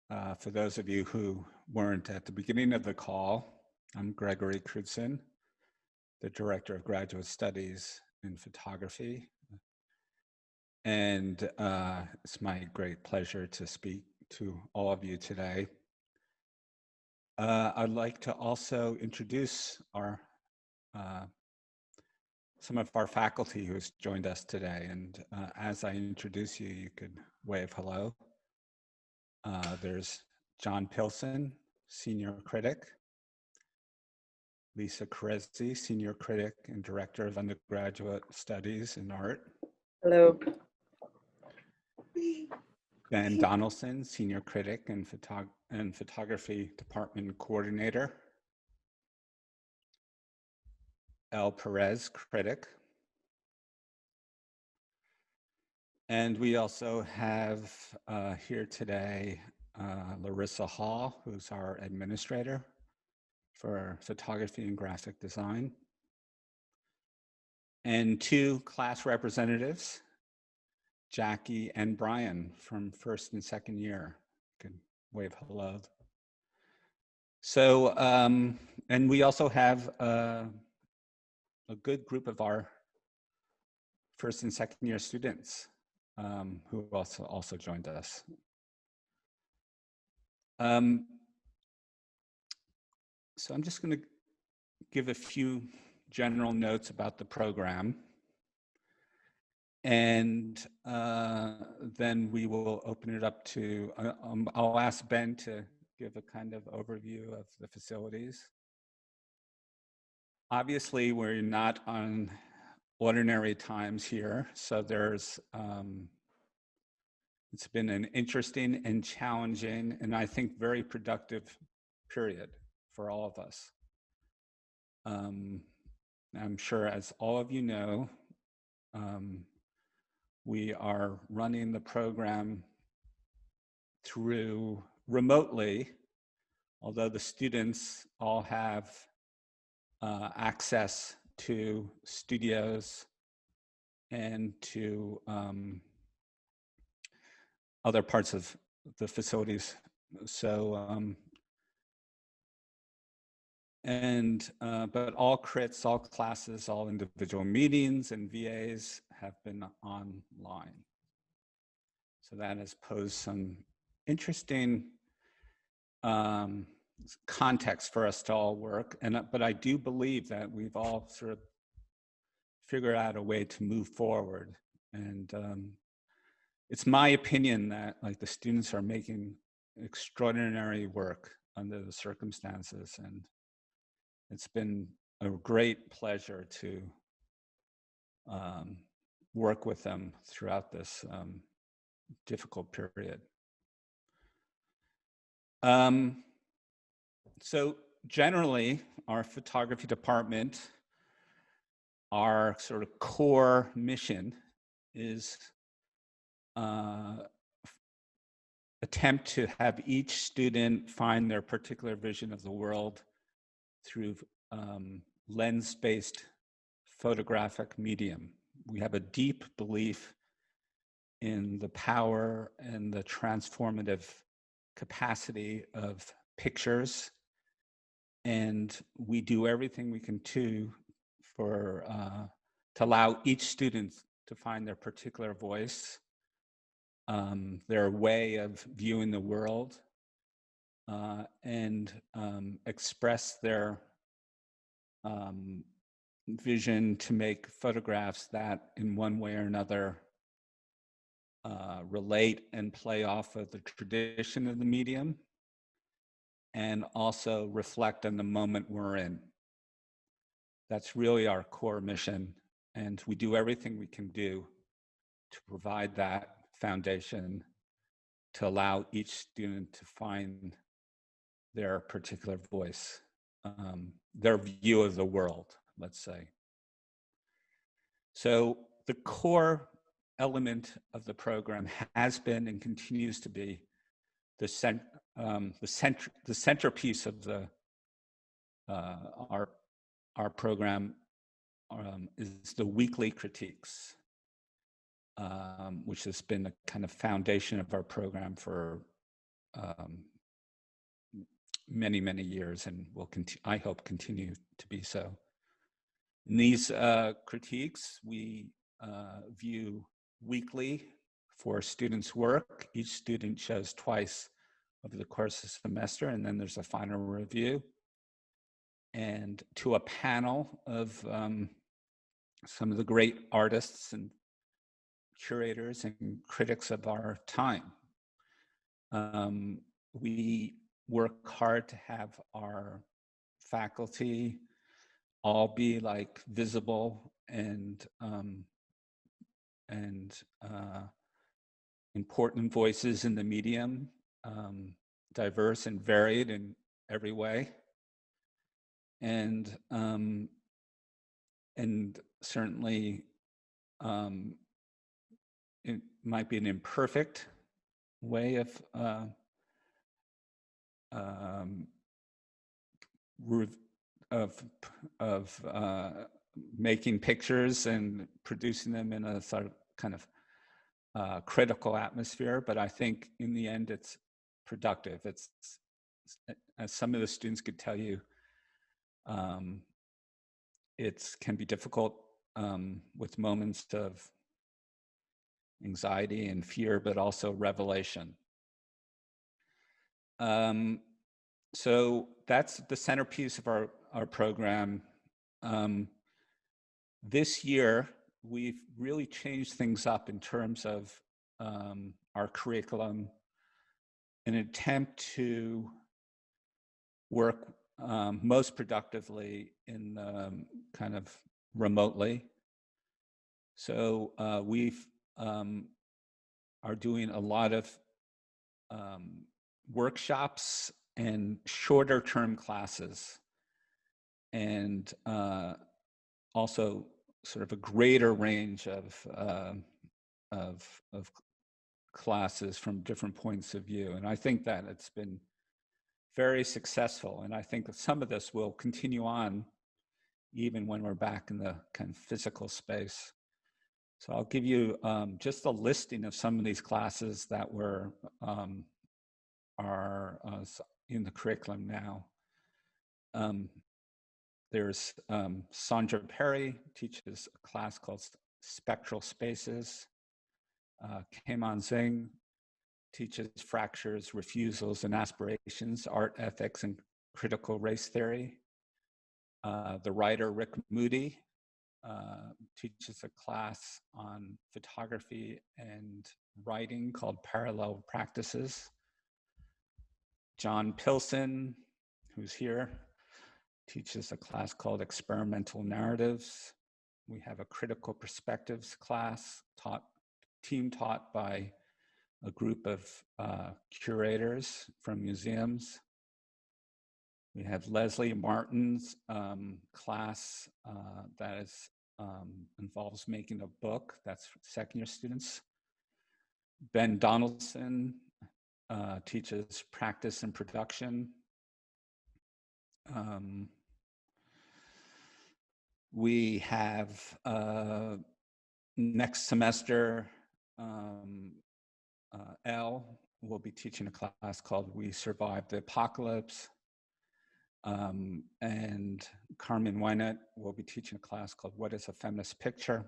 For those of you who weren't at the beginning of the call, I'm Gregory Crewdson, the Director of Graduate Studies in Photography. And it's my great pleasure to speak to all of you today. I'd like to also introduce some of our faculty who's joined us today. And as I introduce you, you could wave hello. There's John Pilson, Senior Critic. Lisa Kereszi, Senior Critic and Director of Undergraduate Studies in Art. Hello. Ben Donaldson, Senior Critic and Photography Department Coordinator. Elle Perez, Critic. And we also have here today Larissa Hall, who's our administrator for photography and graphic design. And two class representatives, Jackie and Brian from first and second year. You can wave hello. So, and we also have a good group of our first and second year students who also joined us. So I'm just going to give a few general notes about the program. And then we will open it up to, I'll ask Ben to give a kind of overview of the facilities. Obviously, we're not on ordinary times here, so there's, it's been an interesting and challenging, and I think very productive period for all of us. I'm sure, as all of you know, we are running the program through remotely, although the students all have access to studios and to other parts of the facilities. So, but all crits, all classes, all individual meetings and VAs have been online. So that has posed some interesting context for us to all work. But I do believe that we've all sort of figured out a way to move forward. And it's my opinion that like the students are making extraordinary work under the circumstances, and it's been a great pleasure to work with them throughout this difficult period. So generally, our photography department, our sort of core mission is attempt to have each student find their particular vision of the world through lens-based photographic medium. We have a deep belief in the power and the transformative capacity of pictures, and we do everything we can do for to allow each student to find their particular voice, their way of viewing the world, and express their vision to make photographs that in one way or another relate and play off of the tradition of the medium and also reflect on the moment we're in. That's really our core mission, and we do everything we can do to provide that foundation to allow each student to find their particular voice, their view of the world, let's say. So the core element of the program has been and continues to be the centerpiece of the our program is the weekly critiques, which has been a kind of foundation of our program for many, many years, and will I hope continue to be so. In these critiques, we view weekly for students' work. Each student shows twice over the course of the semester, and then there's a final review. And to a panel of some of the great artists and curators and critics of our time. We work hard to have our faculty all be like visible and important voices in the medium, diverse and varied in every way, and certainly it might be an imperfect way of making pictures and producing them in a sort of kind of critical atmosphere, but I think in the end it's productive. It's, as some of the students could tell you, it can be difficult with moments of anxiety and fear, but also revelation. So that's the centerpiece of our program. This year, we've really changed things up in terms of our curriculum, in an attempt to work most productively in kind of remotely. So we've are doing a lot of workshops and shorter term classes, and also sort of a greater range of classes from different points of view. And I think that it's been very successful. And I think that some of this will continue on even when we're back in the kind of physical space. So I'll give you just a listing of some of these classes that are in the curriculum now. There's Sandra Perry teaches a class called Spectral Spaces. Kaiman Zheng teaches Fractures, Refusals, and Aspirations, Art, Ethics, and Critical Race Theory. The writer Rick Moody teaches a class on photography and writing called Parallel Practices. John Pilson, who's here, teaches a class called Experimental Narratives. We have a Critical Perspectives class team taught by a group of curators from museums. We have Leslie Martin's class that involves making a book. That's for second-year students. Ben Donaldson teaches practice and production. We have next semester, Elle will be teaching a class called We Survived the Apocalypse. And Carmen Wynett will be teaching a class called What is a Feminist Picture?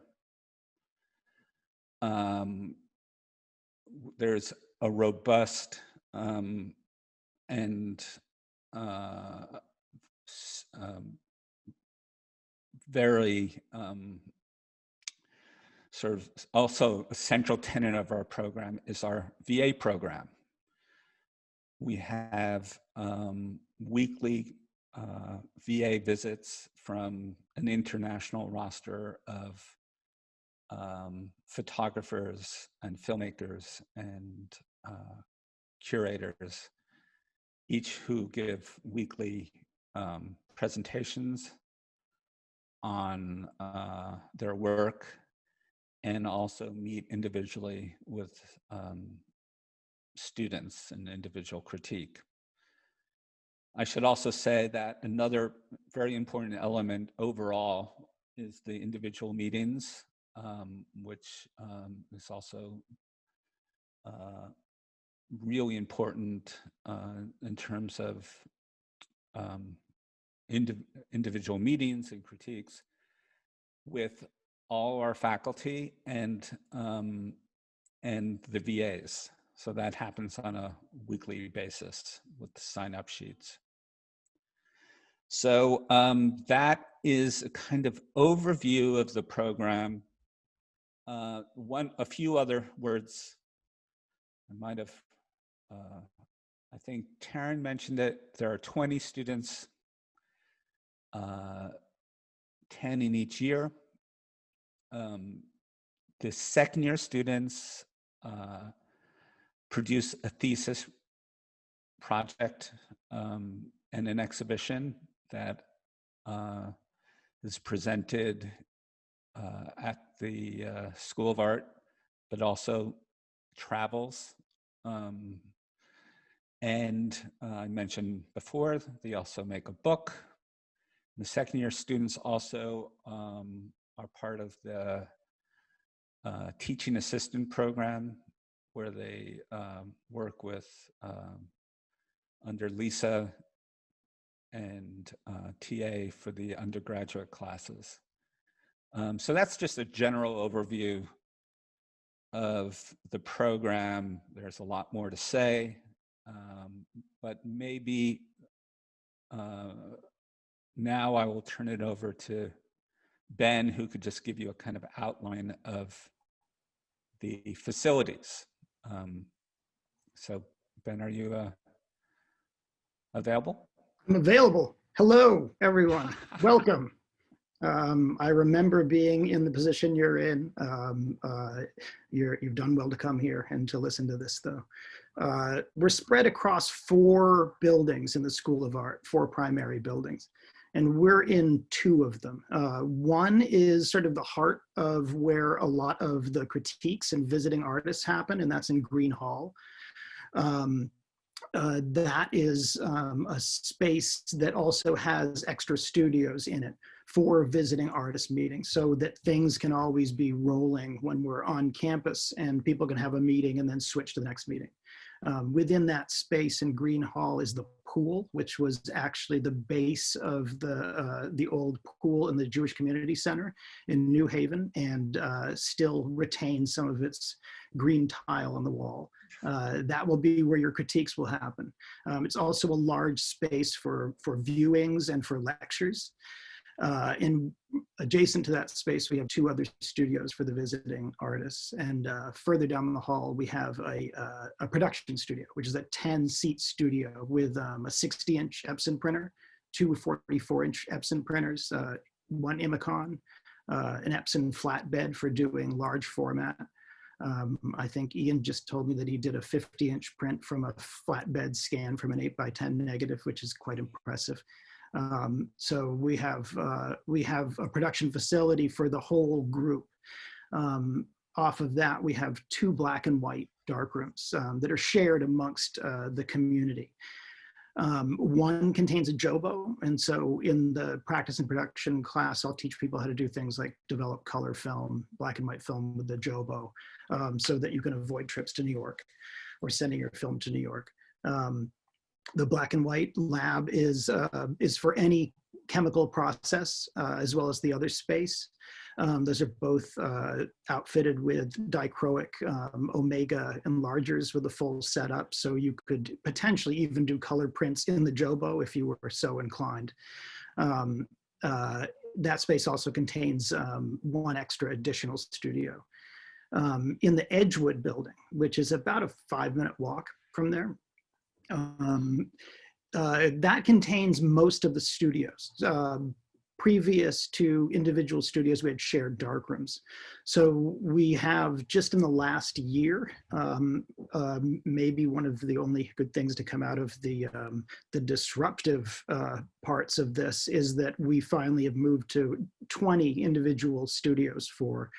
There's a robust and very sort of also a central tenet of our program is our VA program. We have weekly VA visits from an international roster of photographers and filmmakers and curators, each who give weekly presentations on their work, and also meet individually with students and individual critique. I should also say that another very important element overall is the individual meetings, which is also really important in terms of individual meetings and critiques with all our faculty and the VAs. So that happens on a weekly basis with the sign-up sheets. So that is a kind of overview of the program. A few other words. I might have, I think Taryn mentioned it. There are 20 students, 10 in each year. The second year students produce a thesis project and an exhibition that is presented at the School of Art, but also travels. And I mentioned before, they also make a book. The second year students also are part of the teaching assistant program, where they work with under Lisa and TA for the undergraduate classes. So that's just a general overview of the program. There's a lot more to say, but maybe now I will turn it over to Ben, who could just give you a kind of outline of the facilities. So Ben, are you available? I'm available. Hello, everyone. Welcome. I remember being in the position you're in. You've done well to come here and to listen to this, though. We're spread across 4 buildings in the School of Art, 4 primary buildings, and we're in 2 of them. One is sort of the heart of where a lot of the critiques and visiting artists happen, and that's in Green Hall. That is a space that also has extra studios in it for visiting artist meetings, so that things can always be rolling when we're on campus and people can have a meeting and then switch to the next meeting. Within that space in Green Hall is the pool, which was actually the base of the old pool in the Jewish Community Center in New Haven, and still retains some of its green tile on the wall. That will be where your critiques will happen. It's also a large space for viewings and for lectures. And adjacent to that space, we have 2 other studios for the visiting artists. And further down the hall, we have a production studio, which is a 10-seat studio with a 60-inch Epson printer, 2 44-inch Epson printers, 1 Imicon, an Epson flatbed for doing large format. I think Ian just told me that he did a 50-inch print from a flatbed scan from an 8x10 negative, which is quite impressive. So we have a production facility for the whole group. Off of that, we have 2 black and white darkrooms that are shared amongst the community. One contains a jobo, and so in the practice and production class, I'll teach people how to do things like develop color film, black and white film with the jobo, so that you can avoid trips to New York or sending your film to New York. The black and white lab is for any chemical process, as well as the other space. Those are both outfitted with dichroic omega enlargers with a full setup, so you could potentially even do color prints in the jobo if you were so inclined. That space also contains 1 extra additional studio. In the Edgewood building, which is about a 5-minute walk from there, that contains most of the studios. Previous to individual studios, we had shared darkrooms. So we have, just in the last year, maybe one of the only good things to come out of the disruptive parts of this is that we finally have moved to 20 individual studios for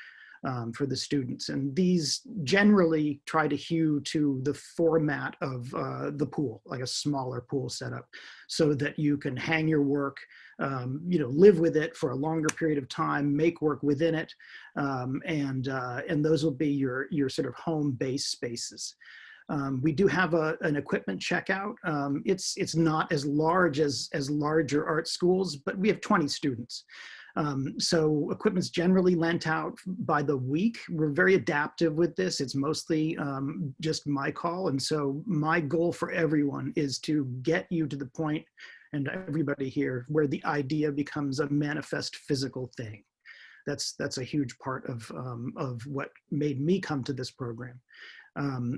the students. And these generally try to hew to the format of the pool, like a smaller pool setup, so that you can hang your work, live with it for a longer period of time, make work within it, and those will be your sort of home base spaces. We do have an equipment checkout. It's not as large as larger art schools, but we have 20 students. So equipment's generally lent out by the week. We're very adaptive with this. It's mostly just my call. And so my goal for everyone is to get you to the point, and everybody here, where the idea becomes a manifest physical thing. That's a huge part of what made me come to this program.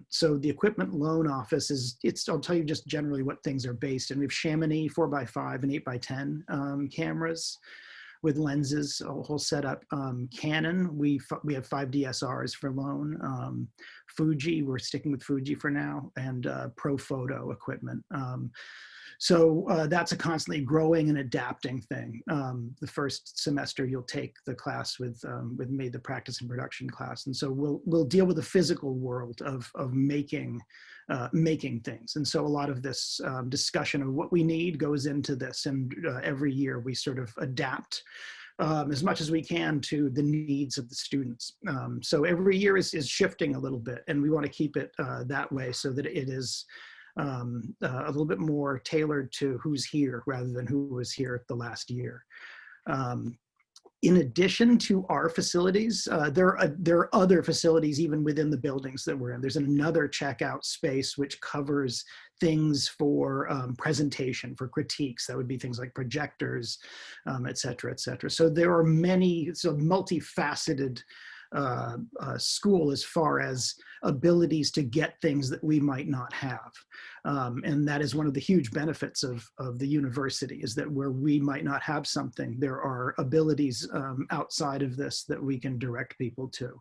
So the equipment loan office I'll tell you just generally what things are based in. We have Chamonix 4x5 and 8x10 cameras with lenses, a whole setup. Canon, we have 5 DSRs for loan. Fuji, we're sticking with Fuji for now, and Pro Photo equipment. So that's a constantly growing and adapting thing. The first semester you'll take the class with me, the practice and production class, and so we'll deal with the physical world of making things. And so a lot of this discussion of what we need goes into this, and every year we sort of adapt as much as we can to the needs of the students. So every year is shifting a little bit, and we want to keep it that way so that it is a little bit more tailored to who's here rather than who was here the last year. In addition to our facilities, there are other facilities even within the buildings that we're in. There's another checkout space which covers things for presentation, for critiques. That would be things like projectors, et cetera, et cetera. So there are many, so multifaceted school as far as abilities to get things that we might not have. And that is one of the huge benefits of the university, is that where we might not have something, there are abilities outside of this that we can direct people to.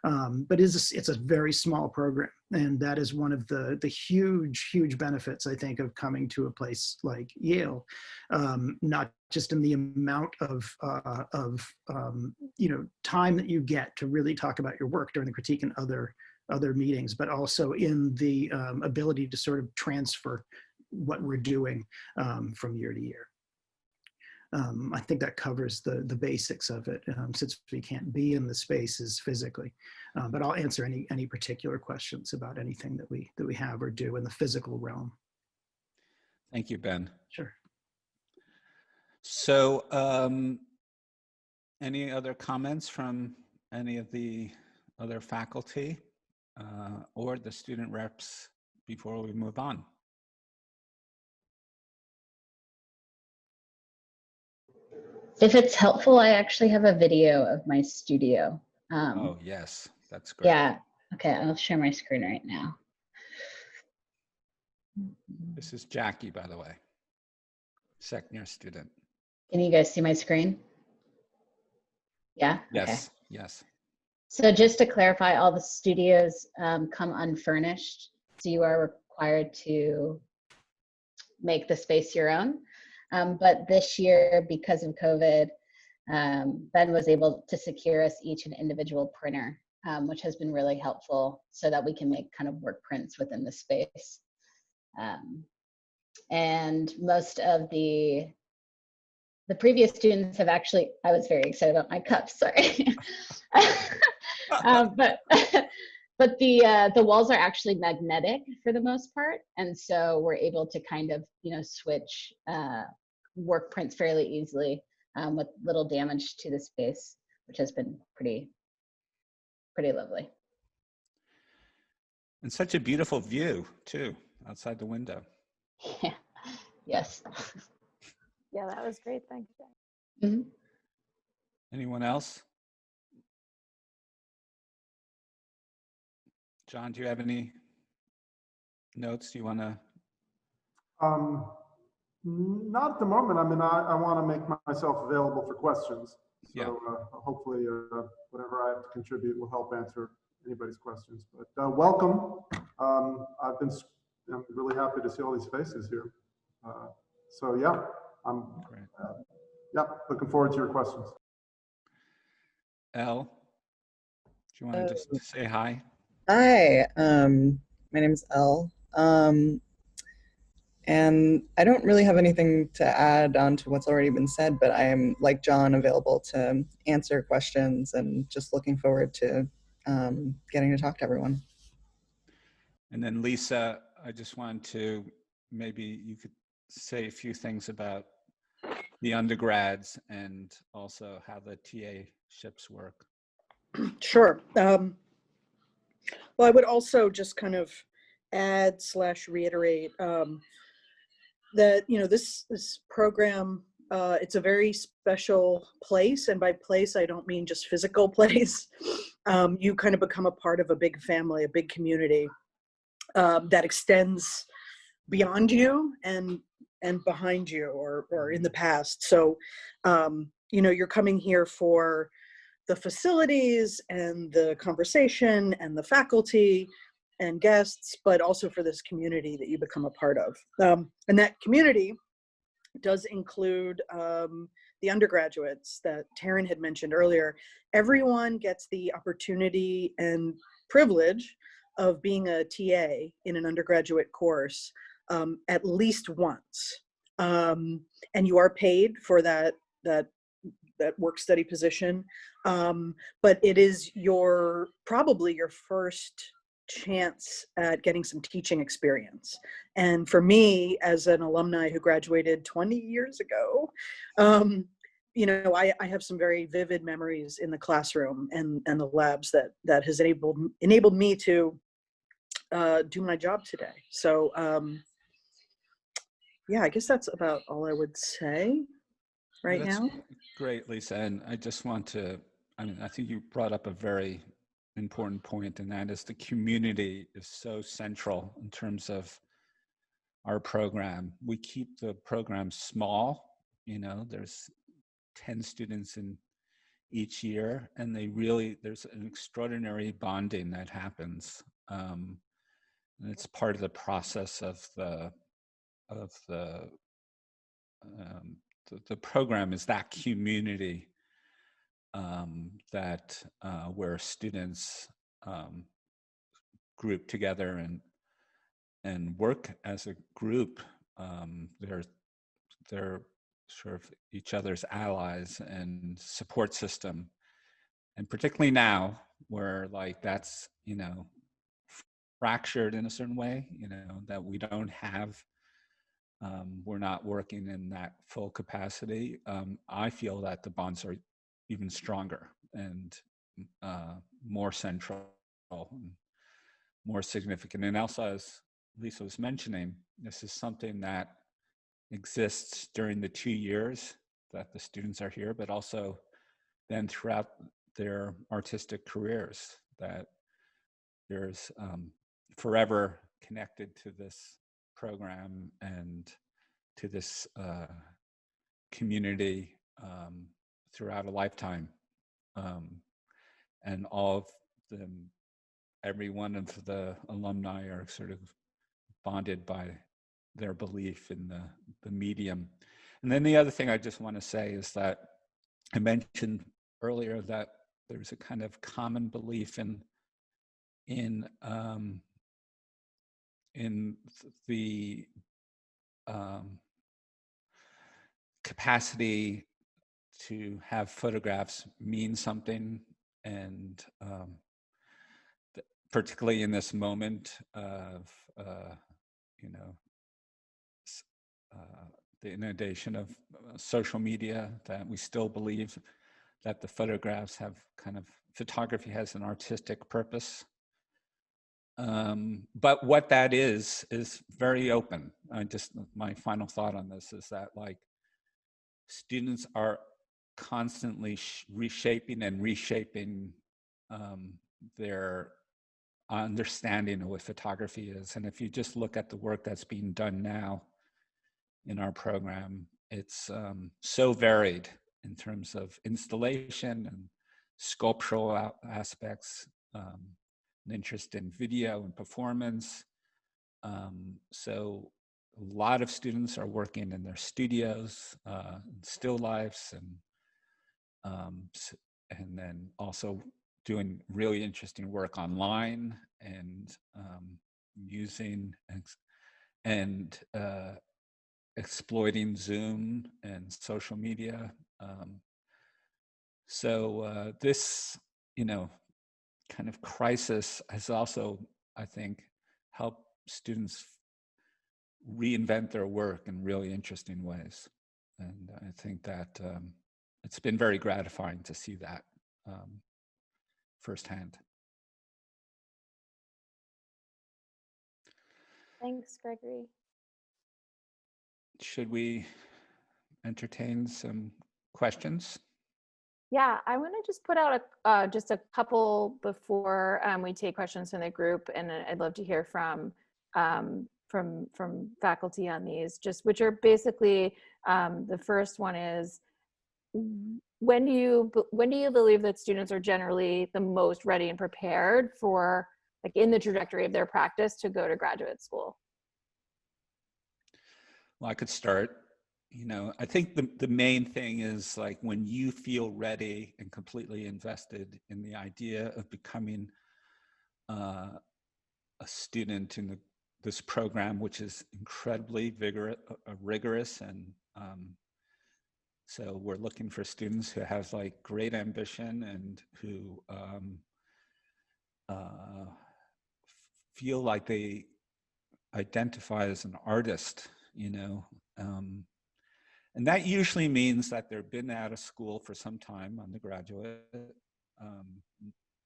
But it's a very small program, and that is one of the huge benefits, I think, of coming to a place like Yale. Not just in the amount of time that you get to really talk about your work during the critique and other meetings, but also in the ability to sort of transfer what we're doing from year to year. I think that covers the basics of it, since we can't be in the spaces physically. But I'll answer any particular questions about anything that we have or do in the physical realm. Thank you, Ben. Sure. So any other comments from any of the other faculty or the student reps before we move on? If it's helpful, I actually have a video of my studio. Oh, yes, that's great. Yeah, okay, I'll share my screen right now. This is Jackie, by the way, second year student. Can you guys see my screen? Yeah? Yes, okay. yes. So just to clarify, all the studios come unfurnished, so you are required to make the space your own. But this year, because of COVID, Ben was able to secure us each an individual printer, which has been really helpful so that we can make kind of work prints within the space. And most of the previous students have actually, I was very excited about my cups, sorry. But the walls are actually magnetic for the most part. And so we're able to kind of, switch work prints fairly easily with little damage to the space, which has been pretty lovely. And such a beautiful view too, outside the window. Yeah, yes. Yeah, that was great, thank you. Mm-hmm. Anyone else? John, do you have any notes you want to? Not at the moment. I mean, I want to make myself available for questions. So Yeah. Hopefully whatever I have to contribute will help answer anybody's questions. But welcome. I'm really happy to see all these faces here. So yeah, I'm looking forward to your questions. Elle, do you want to just say hi? Hi, my name is Elle. And I don't really have anything to add on to what's already been said, but I am, like John, available to answer questions and just looking forward to getting to talk to everyone. And then Lisa, I just wanted to, maybe you could say a few things about the undergrads and also how the TA ships work. Sure. Well, I would also just kind of add / reiterate that, you know, this program, it's a very special place. And by place, I don't mean just physical place. You kind of become a part of a big family, a big community that extends beyond you and behind you or in the past. So, you know, you're coming here for the facilities and the conversation and the faculty and guests, but also for this community that you become a part of. And that community does include the undergraduates that Taryn had mentioned earlier. Everyone gets the opportunity and privilege of being a TA in an undergraduate course at least once. And you are paid for that work study position. But it is probably your first chance at getting some teaching experience. And for me, as an alumni who graduated 20 years ago, you know, I have some very vivid memories in the classroom and the labs that has enabled me to do my job today. So yeah, I guess that's about all I would say right now. Great, Lisa. And I just want to, I mean, I think you brought up a very important point, and that is the community is so central in terms of our program. We keep the program small, you know, there's 10 students in each year, and there's an extraordinary bonding that happens. And it's part of the process of the program is that community that where students group together and work as a group. They're sort of each other's allies and support system. And particularly now where like that's, you know, fractured in a certain way, you know, that we don't have, we're not working in that full capacity. I feel that the bonds are even stronger and more central, and more significant. And also, as Lisa was mentioning, this is something that exists during the 2 years that the students are here, but also then throughout their artistic careers, that there's forever connected to this program and to this community throughout a lifetime. And all of them, every one of the alumni are sort of bonded by their belief in the medium. And then the other thing I just want to say is that I mentioned earlier that there's a kind of common belief in the capacity to have photographs mean something, and particularly in this moment of you know, the inundation of social media, that we still believe that the photographs have photography has an artistic purpose. But what that is very open. My final thought on this is that like students are constantly reshaping their understanding of what photography is. And if you just look at the work that's being done now in our program, it's so varied in terms of installation and sculptural aspects, an interest in video and performance. So a lot of students are working in their studios, still lifes, and then also doing really interesting work online and using and exploiting Zoom and social media. So this, you know, kind of crisis has also, I think, help students reinvent their work in really interesting ways. And I think that it's been very gratifying to see that firsthand. Thanks, Gregory. Should we entertain some questions? Yeah, I want to just put out just a couple before we take questions from the group, and I'd love to hear from faculty on these. Just which are basically the first one is, when do you believe that students are generally the most ready and prepared for, like, in the trajectory of their practice, to go to graduate school? Well, I could start. You know, I think the main thing is, like, when you feel ready and completely invested in the idea of becoming a student in this program, which is incredibly rigorous, and so we're looking for students who have, like, great ambition and who feel like they identify as an artist, you know. And that usually means that they've been out of school for some time, undergraduate.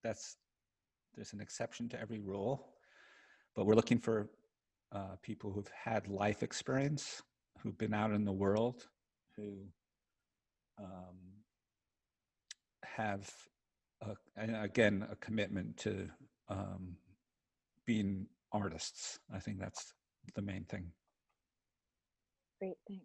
There's an exception to every rule, but we're looking for people who've had life experience, who've been out in the world, who have, again, a commitment to being artists. I think that's the main thing. Great, thanks.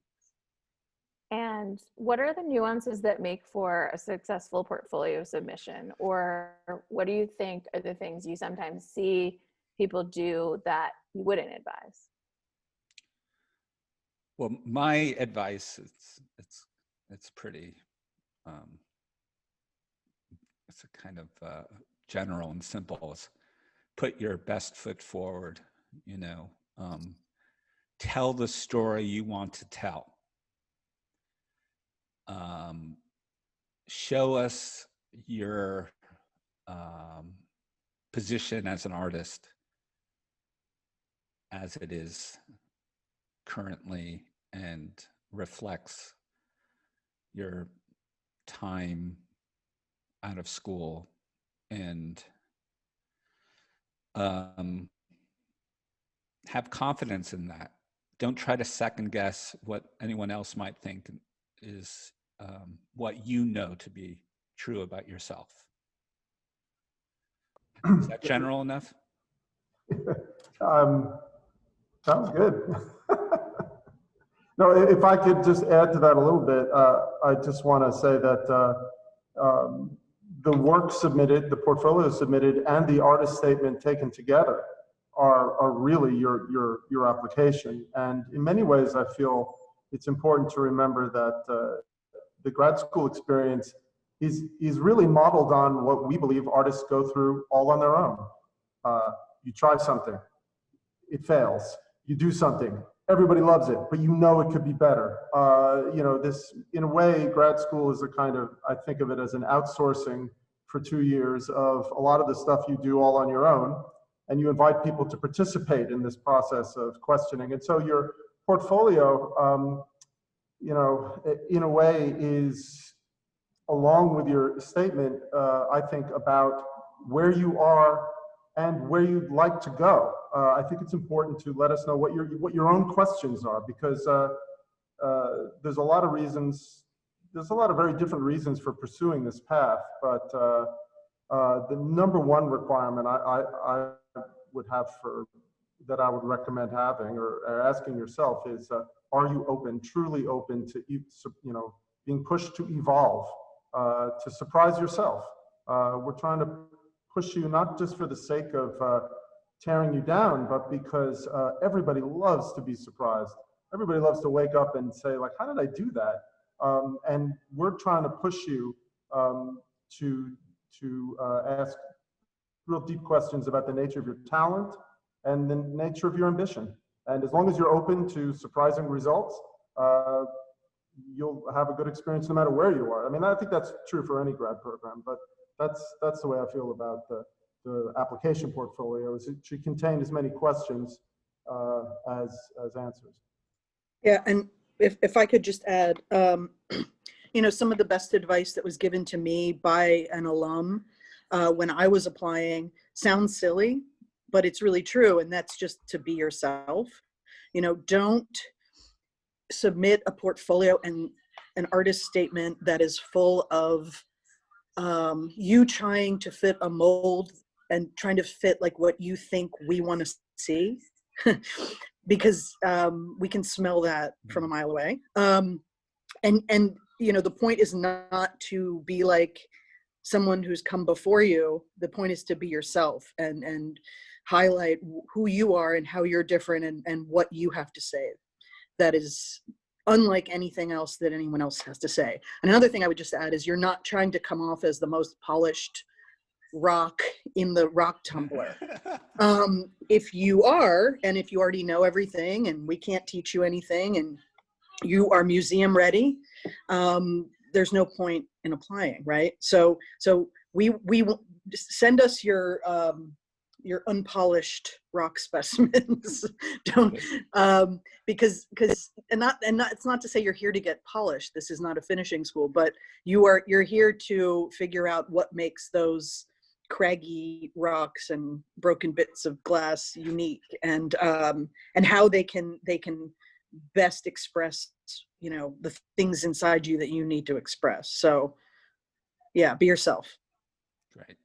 And what are the nuances that make for a successful portfolio submission? Or what do you think are the things you sometimes see people do that you wouldn't advise? Well, my advice, it's pretty, it's a kind of general and simple. It's put your best foot forward, you know. Tell the story you want to tell. Show us your position as an artist as it is currently, and reflects your time out of school, and have confidence in that. Don't try to second guess what anyone else might think is what you know to be true about yourself. Is that general enough? Sounds good. No, if I could just add to that a little bit, I just want to say that the work submitted, the portfolio submitted, and the artist statement taken together are really your application. And in many ways, I feel it's important to remember that the grad school experience is really modeled on what we believe artists go through all on their own. You try something, it fails. You do something, everybody loves it, but you know it could be better. You know, this, in a way, grad school is a kind of, I think of it as an outsourcing for 2 years of a lot of the stuff you do all on your own, and you invite people to participate in this process of questioning. And so your portfolio, you know, in a way is, along with your statement, I think about where you are and where you'd like to go. I think it's important to let us know what your own questions are, because there's a lot of reasons, there's a lot of very different reasons for pursuing this path, but the number one requirement I would have that I would recommend having or asking yourself is, are you open, truly open to, you know, being pushed to evolve, to surprise yourself? We're trying to push you not just for the sake of tearing you down, but because everybody loves to be surprised. Everybody loves to wake up and say, like, how did I do that? And we're trying to push you to ask real deep questions about the nature of your talent and the nature of your ambition. And as long as you're open to surprising results, you'll have a good experience no matter where you are. I mean, I think that's true for any grad program, but that's the way I feel about the application portfolio is it should contain as many questions as answers. Yeah, and if I could just add, you know, some of the best advice that was given to me by an alum when I was applying sounds silly, but it's really true, and that's just to be yourself. You know, don't submit a portfolio and an artist statement that is full of you trying to fit a mold and trying to fit like what you think we want to see. Because we can smell that from a mile away. And you know, the point is not to be like someone who's come before you. The point is to be yourself and highlight who you are and how you're different and what you have to say. That is unlike anything else that anyone else has to say. And another thing I would just add is you're not trying to come off as the most polished rock in the rock tumbler. If you are, and if you already know everything and we can't teach you anything and you are museum ready, there's no point in applying, right? So we send us your unpolished rock specimens. Don't because it's not to say you're here to get polished. This is not a finishing school, but you're here to figure out what makes those craggy rocks and broken bits of glass unique, and how they can best express, you know, the things inside you that you need to express. So yeah, be yourself. Great.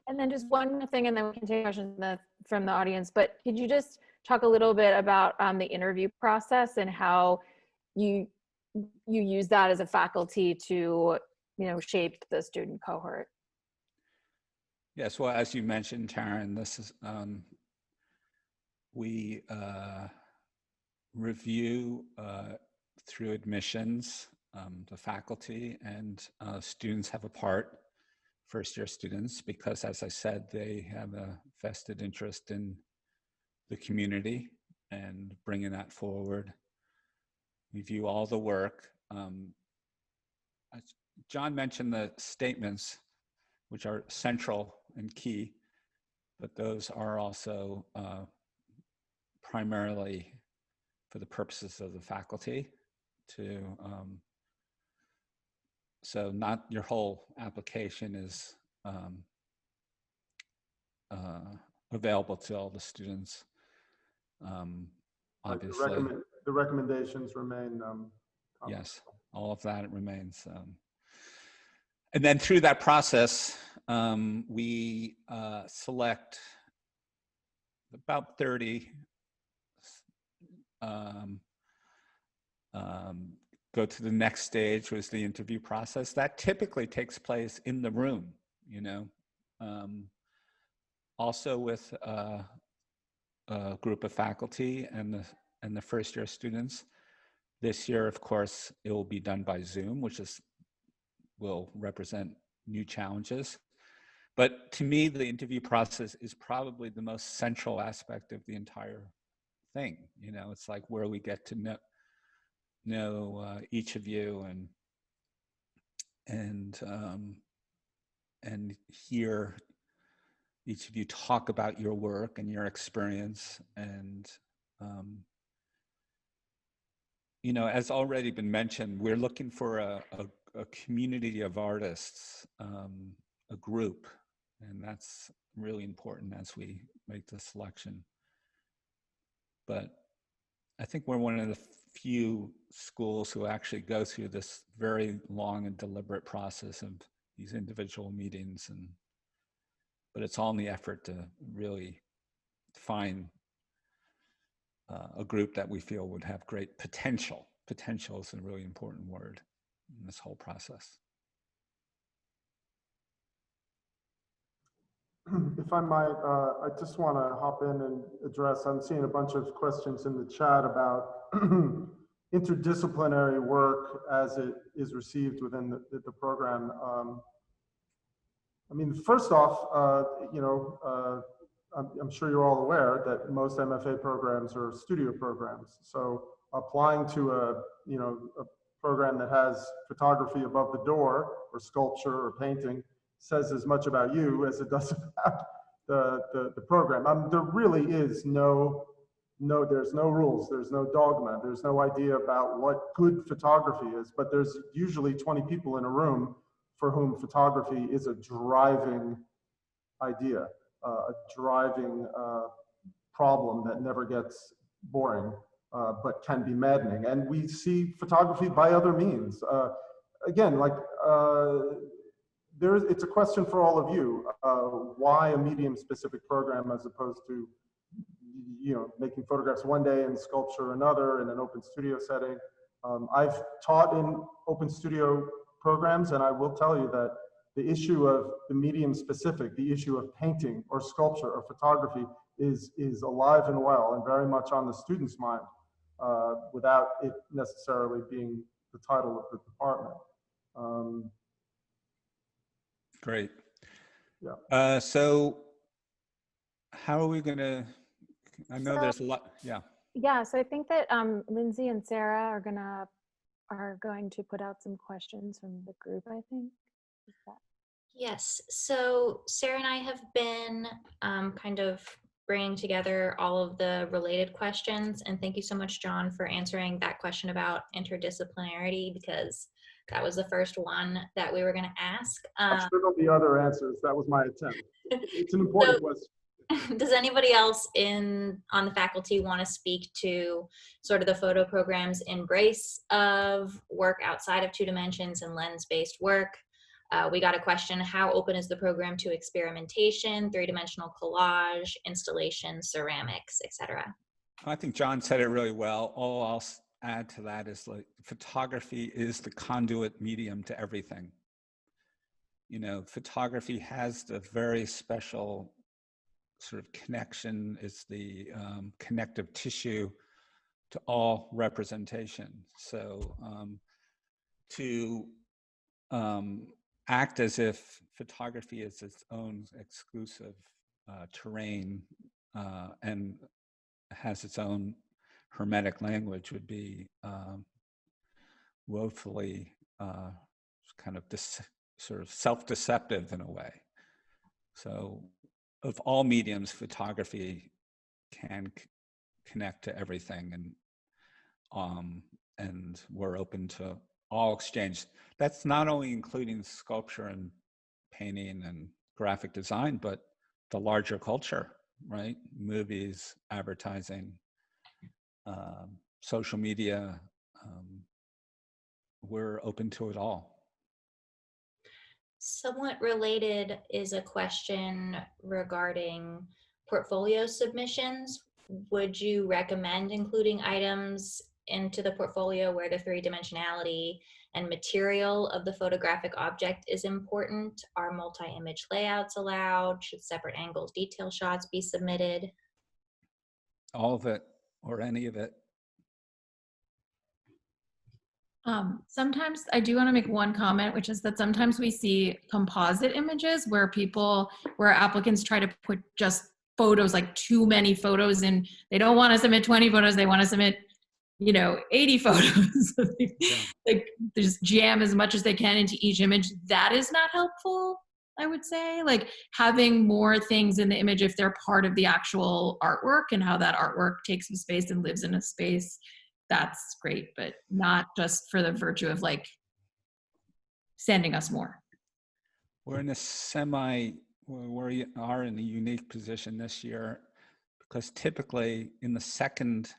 And then just one more thing, and then we can take questions from the audience. But could you just talk a little bit about the interview process and how you use that as a faculty to, you know, shape the student cohort? Yes, well, as you mentioned, Taryn, this is we review through admissions. The faculty and students have a part, first-year students, because, as I said, they have a vested interest in the community and bringing that forward. We view all the work. John mentioned the statements, which are central and key, but those are also primarily for the purposes of the faculty to, so not your whole application is available to all the students. Obviously. The recommendations remain. Yes, all of that remains. And then through that process, we select about 30, go to the next stage, was the interview process. That typically takes place in the room, you know. Also with a group of faculty and the first-year students. This year, of course, it will be done by Zoom, which will represent new challenges. But to me, the interview process is probably the most central aspect of the entire thing. You know, it's like where we get to know each of you and hear each of you talk about your work and your experience. And you know, as already been mentioned, we're looking for a community of artists, a group, and that's really important as we make the selection. But I think we're one of the few schools who actually go through this very long and deliberate process of these individual meetings, but it's all in the effort to really find a group that we feel would have great potential. Potential is a really important word in this whole process. If I might, I just want to hop in and address, I'm seeing a bunch of questions in the chat about interdisciplinary work as it is received within the program. I mean, first off, you know, I'm sure you're all aware that most MFA programs are studio programs. So applying to a program that has photography above the door or sculpture or painting says as much about you as it does about the program. There really is there's no rules, there's no dogma, there's no idea about what good photography is, but there's usually 20 people in a room for whom photography is a driving idea, a driving problem that never gets boring, but can be maddening. And we see photography by other means. Again, like, it's a question for all of you. Why a medium-specific program as opposed to, making photographs one day and sculpture another in an open studio setting? I've taught in open studio programs, and I will tell you that the issue of the medium specific, the issue of painting or sculpture or photography is alive and well and very much on the student's mind, without it necessarily being the title of the department. Great. Yeah. So how are we going to, I know there's a lot, yeah. Yeah, so I think that Lindsay and Sarah are going to put out some questions from the group, I think. Is that? Yes, so Sarah and I have been kind of bringing together all of the related questions, and thank you so much, John, for answering that question about interdisciplinarity, because that was the first one that we were going to ask. I'm sure there'll be other answers. That was my attempt. It's an important question. Does anybody else on the faculty want to speak to sort of the photo program's embrace of work outside of 2 dimensions and lens-based work? We got a question, how open is the program to experimentation, 3-dimensional collage, installation, ceramics, etc.? I think John said it really well. All I'll add to that is, like, photography is the conduit medium to everything. Photography has the very special sort of connection. It's the connective tissue to all representation. So to act as if photography is its own exclusive terrain and has its own hermetic language would be woefully kind of sort of self-deceptive in a way. So of all mediums, photography can connect to everything, and we're open to all exchange. That's not only including sculpture and painting and graphic design, but the larger culture, right? Movies, advertising, social media. We're open to it all. Somewhat related is a question regarding portfolio submissions. Would you recommend including items into the portfolio where the 3-dimensionality and material of the photographic object is important? Are multi-image layouts allowed? Should separate angles, detail shots be submitted? All of it, or any of it. Sometimes I do want to make one comment, which is that sometimes we see composite images where applicants try to put just photos, like too many photos, and they don't want to submit 20 photos, they want to submit 80 photos. Like they just jam as much as they can into each image. That is not helpful, I would say. Like having more things in the image if they're part of the actual artwork and how that artwork takes some space and lives in a space, that's great, but not just for the virtue of like sending us more. We're in we are in a unique position this year because typically in the second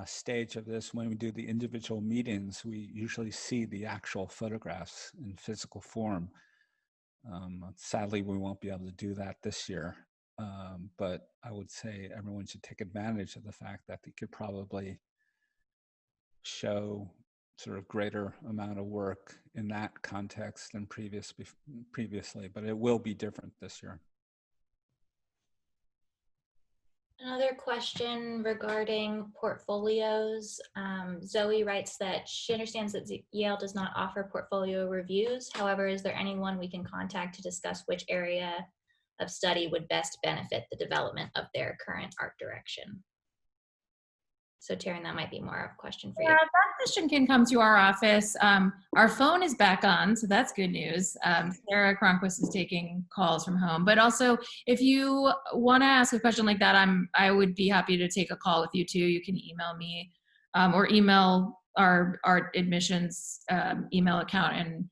stage of this, when we do the individual meetings, we usually see the actual photographs in physical form. Sadly, we won't be able to do that this year. But I would say everyone should take advantage of the fact that they could probably show sort of greater amount of work in that context than previously, but it will be different this year. Another question regarding portfolios. Zoe writes that she understands that Yale does not offer portfolio reviews. However, is there anyone we can contact to discuss which area of study would best benefit the development of their current art direction? So Taryn, that might be more of a question for you. Yeah, that question can come to our office. Our phone is back on, so that's good news. Sarah Cronquist is taking calls from home. But also, if you want to ask a question like that, I would be happy to take a call with you too. You can email me or email our admissions email account,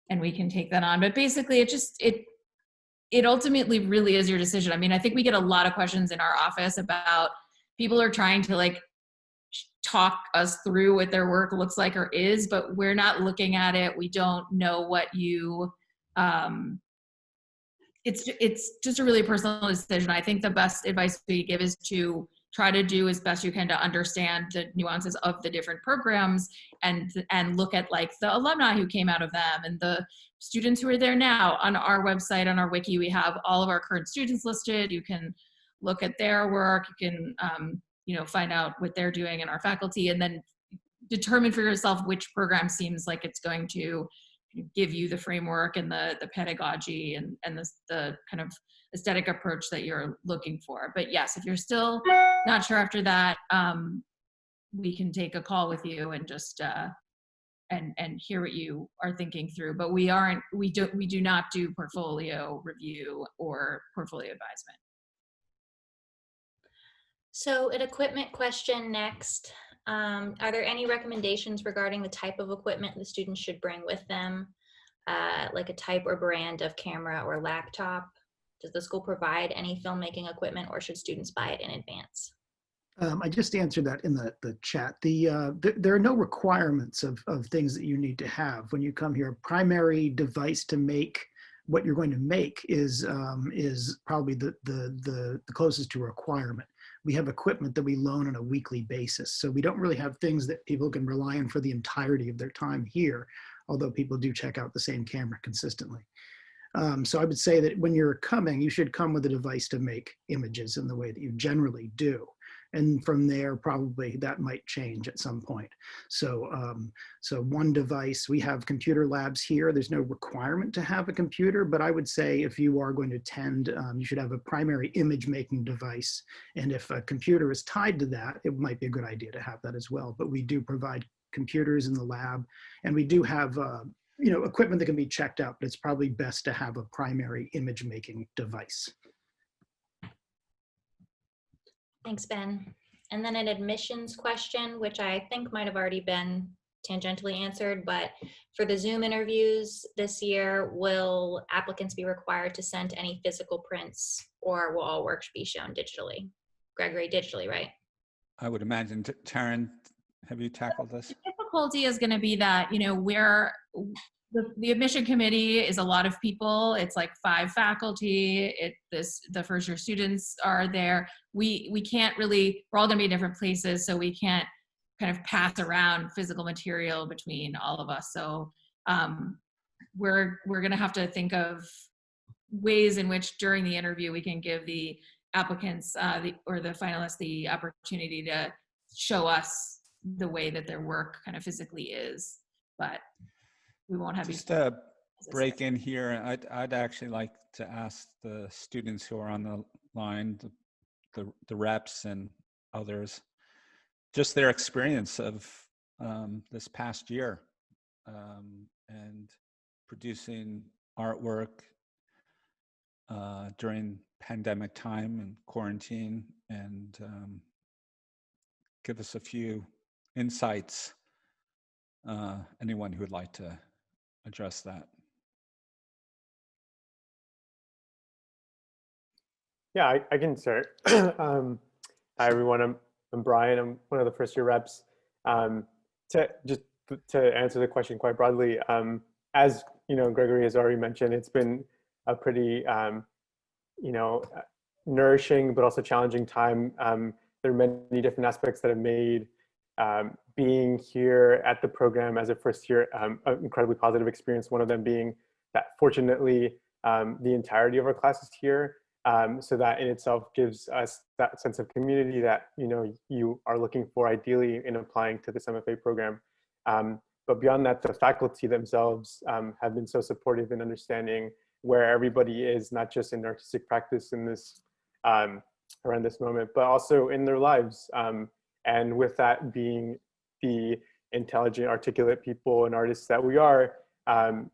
and we can take that on. But basically, it ultimately really is your decision. I mean, I think we get a lot of questions in our office about people are trying to like talk us through what their work looks like or is, but we're not looking at it. We don't know what you, it's just a really personal decision. I think the best advice we give is to try to do as best you can to understand the nuances of the different programs and look at like the alumni who came out of them and the students who are there now. On our website, on our wiki, we have all of our current students listed. You can look at their work. You can, find out what they're doing in our faculty, and then determine for yourself which program seems like it's going to give you the framework and the pedagogy and the kind of aesthetic approach that you're looking for. But yes, if you're still not sure after that, we can take a call with you and just and hear what you are thinking through. But we do not do portfolio review or portfolio advisement. So an equipment question next. Are there any recommendations regarding the type of equipment the students should bring with them, like a type or brand of camera or laptop? Does the school provide any filmmaking equipment, or should students buy it in advance? I just answered that in the chat. There are no requirements of things that you need to have when you come here. Primary device to make what you're going to make is probably the closest to a requirement. We have equipment that we loan on a weekly basis, so we don't really have things that people can rely on for the entirety of their time here, although people do check out the same camera consistently. So I would say that when you're coming, you should come with a device to make images in the way that you generally do. And from there, probably that might change at some point. So, so one device, we have computer labs here. There's no requirement to have a computer, but I would say if you are going to attend, you should have a primary image making device. And if a computer is tied to that, it might be a good idea to have that as well. But we do provide computers in the lab, and we do have equipment that can be checked out, but it's probably best to have a primary image making device. Thanks, Ben. And then an admissions question, which I think might have already been tangentially answered, but for the Zoom interviews this year, will applicants be required to send any physical prints, or will all work be shown digitally? Gregory, digitally, right? I would imagine. Taryn, have you tackled this? The difficulty is going to be that, where the admission committee is a lot of people. It's like 5 faculty. The first year students are there. We can't really, we're all going to be in different places, so we can't kind of pass around physical material between all of us. So we're going to have to think of ways in which during the interview we can give the applicants or the finalists the opportunity to show us the way that their work kind of physically is, but we won't have just a break in here. I'd actually like to ask the students who are on the line, the reps and others, just their experience of this past year and producing artwork during pandemic time and quarantine, and give us a few insights. Anyone who would like to address that. Yeah, I can start. Hi everyone, I'm Brian. I'm one of the first year reps. To answer the question quite broadly, as Gregory has already mentioned, it's been a pretty nourishing but also challenging time. There are many different aspects that have made being here at the program as a first year an incredibly positive experience. One of them being that fortunately the entirety of our class is here, so that in itself gives us that sense of community that you are looking for ideally in applying to this MFA program. But beyond that, the faculty themselves have been so supportive in understanding where everybody is, not just in artistic practice in this around this moment, but also in their lives. And with that being the intelligent, articulate people and artists that we are,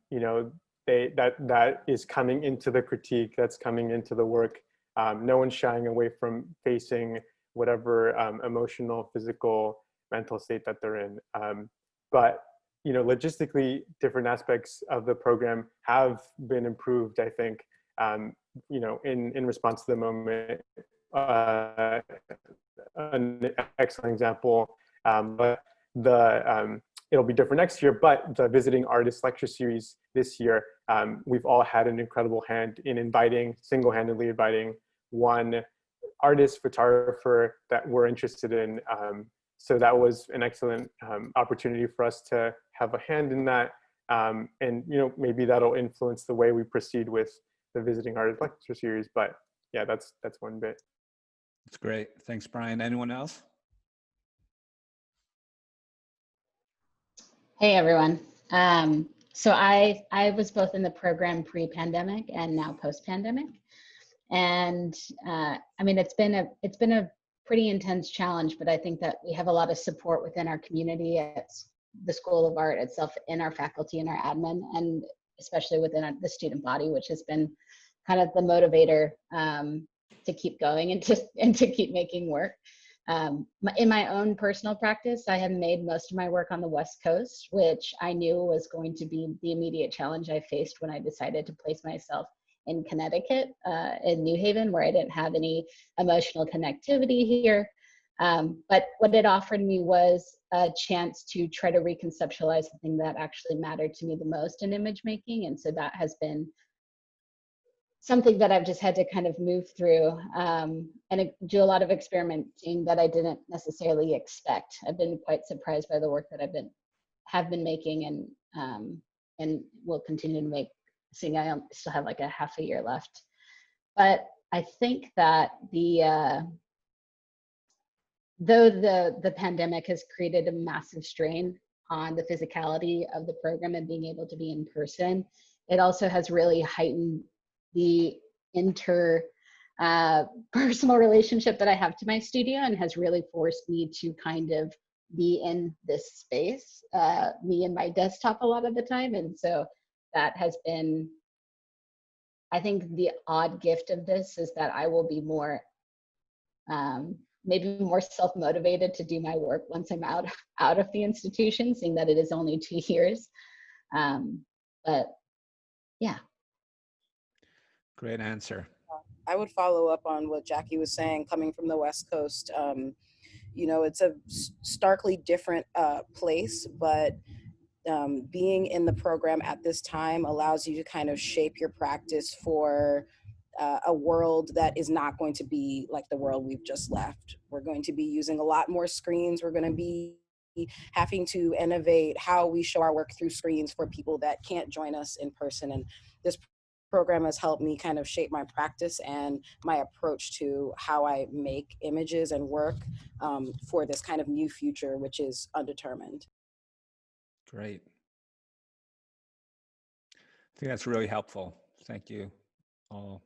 you know, that is coming into the critique, that's coming into the work. No one's shying away from facing whatever emotional, physical, mental state that they're in. But you know, logistically, different aspects of the program have been improved, I think, you know, in response to the moment. An excellent example, but it'll be different next year, but the Visiting Artist Lecture Series this year, we've all had an incredible hand in inviting, single-handedly inviting one artist, photographer that we're interested in. So that was an excellent opportunity for us to have a hand in that. And you know, maybe that'll influence the way we proceed with the Visiting Artist Lecture Series, but yeah, that's one bit. That's great. Thanks, Brian. Anyone else? Hey, everyone. So I was both in the program pre-pandemic and now post-pandemic. And I mean, it's been a pretty intense challenge, but I think that we have a lot of support within our community at the School of Art itself, in our faculty and our admin, and especially within the student body, which has been kind of the motivator to keep going and to keep making work. In my own personal practice, I have made most of my work on the West Coast, which I knew was going to be the immediate challenge I faced when I decided to place myself in Connecticut, in New Haven, where I didn't have any emotional connectivity here. But what it offered me was a chance to try to reconceptualize the thing that actually mattered to me the most in image making. And so that has been something that I've just had to kind of move through and do a lot of experimenting that I didn't necessarily expect. I've been quite surprised by the work that have been making and will continue to make, seeing I still have like a half a year left. But I think that though the pandemic has created a massive strain on the physicality of the program and being able to be in person, it also has really heightened the personal relationship that I have to my studio, and has really forced me to kind of be in this space, me and my desktop a lot of the time. And so that has been, I think the odd gift of this is that I will be more, maybe more self-motivated to do my work once I'm out of the institution, seeing that it is only 2 years. But yeah. Great answer. I would follow up on what Jackie was saying, coming from the West Coast. You know, it's a starkly different place, but being in the program at this time allows you to kind of shape your practice for a world that is not going to be like the world we've just left. We're going to be using a lot more screens. We're going to be having to innovate how we show our work through screens for people that can't join us in person. And this program has helped me kind of shape my practice and my approach to how I make images and work for this kind of new future, which is undetermined. Great. I think that's really helpful. Thank you all.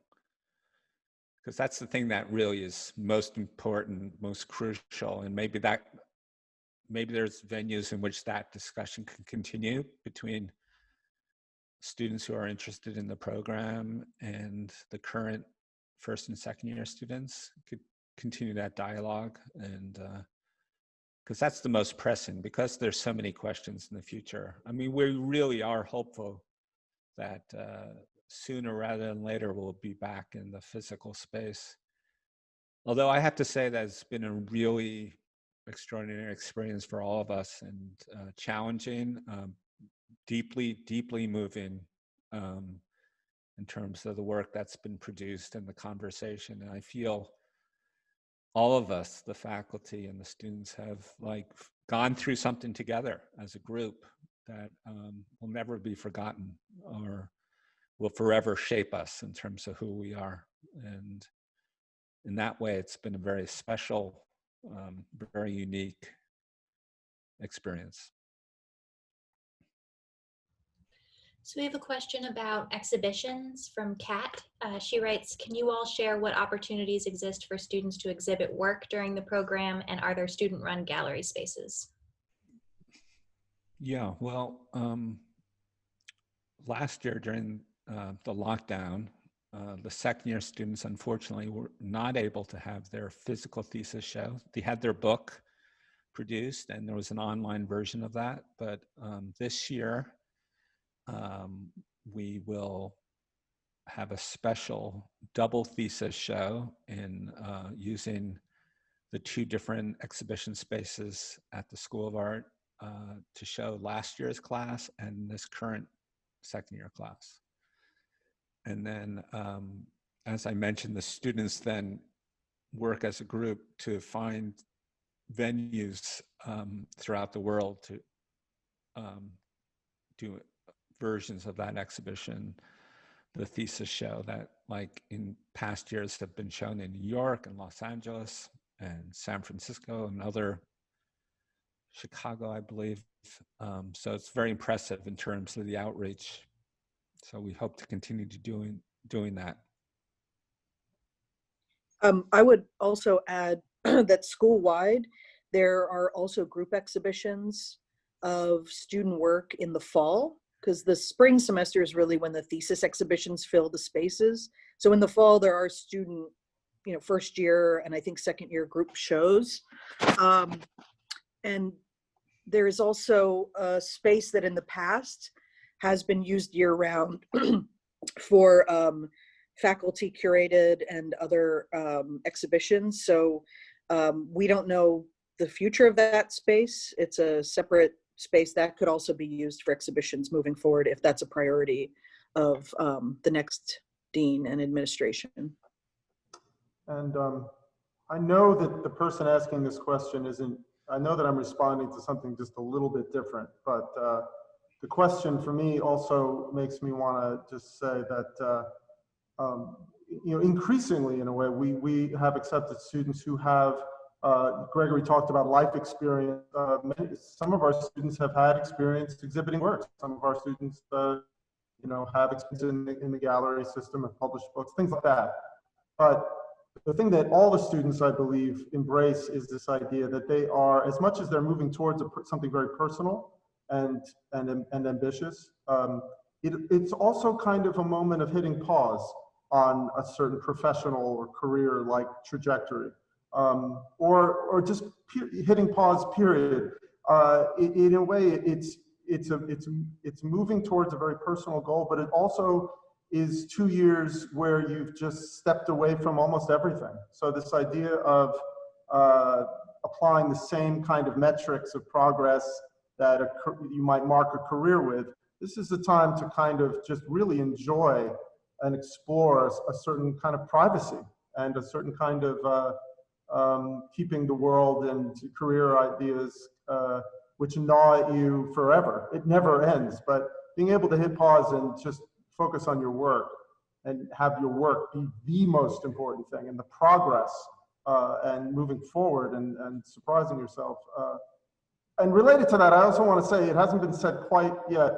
Because that's the thing that really is most important, most crucial, and maybe there's venues in which that discussion can continue between students who are interested in the program and the current first and second year students. Could continue that dialogue, and because that's the most pressing, because there's so many questions in the future. I mean, we really are hopeful that sooner rather than later we'll be back in the physical space. Although I have to say that it's been a really extraordinary experience for all of us, and challenging, deeply moving in terms of the work that's been produced and the conversation. And I feel all of us, the faculty and the students, have like gone through something together as a group that will never be forgotten, or will forever shape us in terms of who we are. And in that way, it's been a very special, very unique experience. So we have a question about exhibitions from Kat. She writes, can you all share what opportunities exist for students to exhibit work during the program, and are there student-run gallery spaces? Yeah, well, last year during the lockdown, the second-year students unfortunately were not able to have their physical thesis show. They had their book produced and there was an online version of that, but this year we will have a special double thesis show in using the two different exhibition spaces at the School of Art to show last year's class and this current second-year class. And then, as I mentioned, the students then work as a group to find venues throughout the world to do versions of that exhibition, the thesis show that, like in past years, have been shown in New York and Los Angeles and San Francisco and other, Chicago, I believe. So it's very impressive in terms of the outreach. So we hope to continue to doing that. I would also add that school-wide, there are also group exhibitions of student work in the fall, because the spring semester is really when the thesis exhibitions fill the spaces. So in the fall, there are student, first year and I think second year group shows. And there is also a space that in the past has been used year round for faculty curated and other exhibitions. So we don't know the future of that space. It's a separate space that could also be used for exhibitions moving forward if that's a priority of the next dean and administration. And I know that the person asking this question isn't, I know that I'm responding to something just a little bit different, but the question for me also makes me want to just say that, increasingly in a way, we have accepted students who have, Gregory talked about life experience. Some of our students have had experience exhibiting works. Some of our students, have experience in the gallery system and published books, things like that. But the thing that all the students, I believe, embrace is this idea that they are, as much as they're moving towards something very personal and ambitious, it's also kind of a moment of hitting pause on a certain professional or career-like trajectory, or just hitting pause. Period. In a way, it's moving towards a very personal goal, but it also is 2 years where you've just stepped away from almost everything. So this idea of applying the same kind of metrics of progress that you might mark a career with, this is the time to kind of just really enjoy and explore a certain kind of privacy and a certain kind of keeping the world and career ideas which gnaw at you forever. It never ends, but being able to hit pause and just focus on your work and have your work be the most important thing, and the progress and moving forward and surprising yourself. And related to that, I also want to say, it hasn't been said quite yet,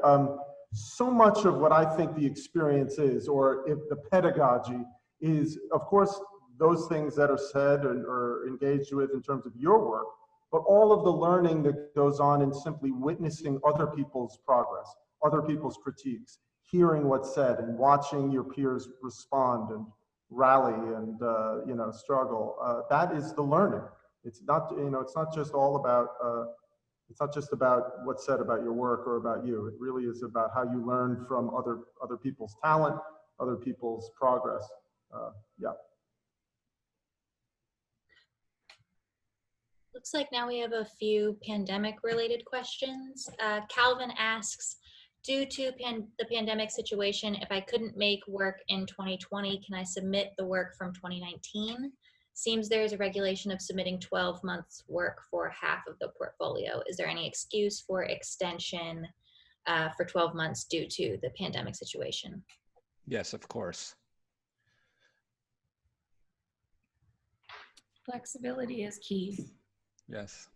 so much of what I think the experience is, or if the pedagogy is, of course, those things that are said or engaged with in terms of your work, but all of the learning that goes on in simply witnessing other people's progress, other people's critiques, hearing what's said and watching your peers respond and rally and struggle. That is the learning. It's not, it's not just all about, it's not just about what's said about your work or about you. It really is about how you learn from other people's talent, other people's progress. Yeah. Looks like now we have a few pandemic-related questions. Calvin asks, due to the pandemic situation, if I couldn't make work in 2020, can I submit the work from 2019? Seems there's a regulation of submitting 12 months work for half of the portfolio. Is there any excuse for extension for 12 months due to the pandemic situation? Yes, of course. Flexibility is key. Yes.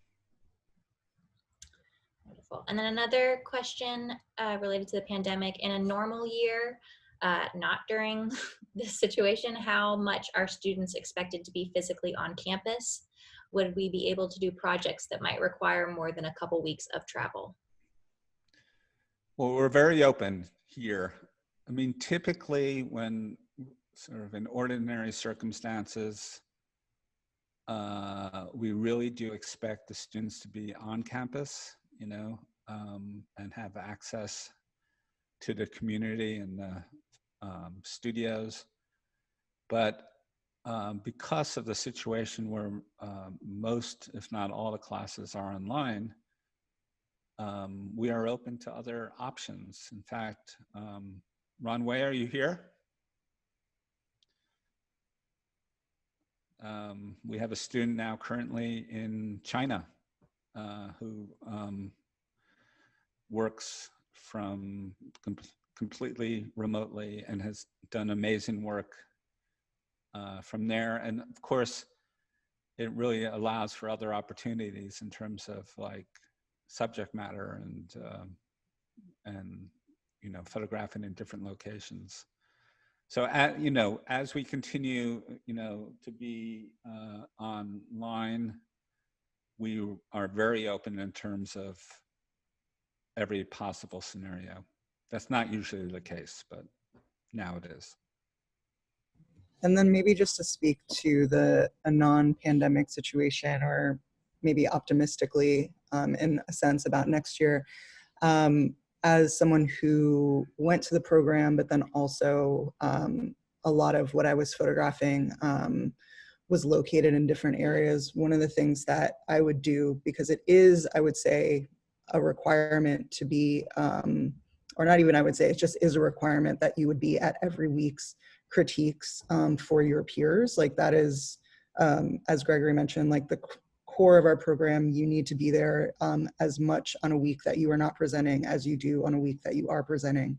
Wonderful. And then another question related to the pandemic. In a normal year, not during this situation, how much are students expected to be physically on campus? Would we be able to do projects that might require more than a couple weeks of travel? Well, we're very open here. I mean, typically when sort of in ordinary circumstances, we really do expect the students to be on campus, you know, and have access to the community and the studios. But because of the situation where most, if not all, the classes are online, we are open to other options. In fact, Ron Wei, are you here? We have a student now currently in China who works from completely remotely and has done amazing work from there. And of course, it really allows for other opportunities in terms of like subject matter and you know, photographing in different locations. So, you know, as we continue, you know, to be online, we are very open in terms of every possible scenario. That's not usually the case, but now it is. And then maybe just to speak to a non-pandemic situation, or maybe optimistically in a sense about next year, as someone who went to the program, but then also a lot of what I was photographing was located in different areas. One of the things that I would do, because it is, I would say, a requirement to be, or not even I would say, it just is a requirement that you would be at every week's critiques for your peers. Like that is, as Gregory mentioned, like the core of our program. You need to be there as much on a week that you are not presenting as you do on a week that you are presenting.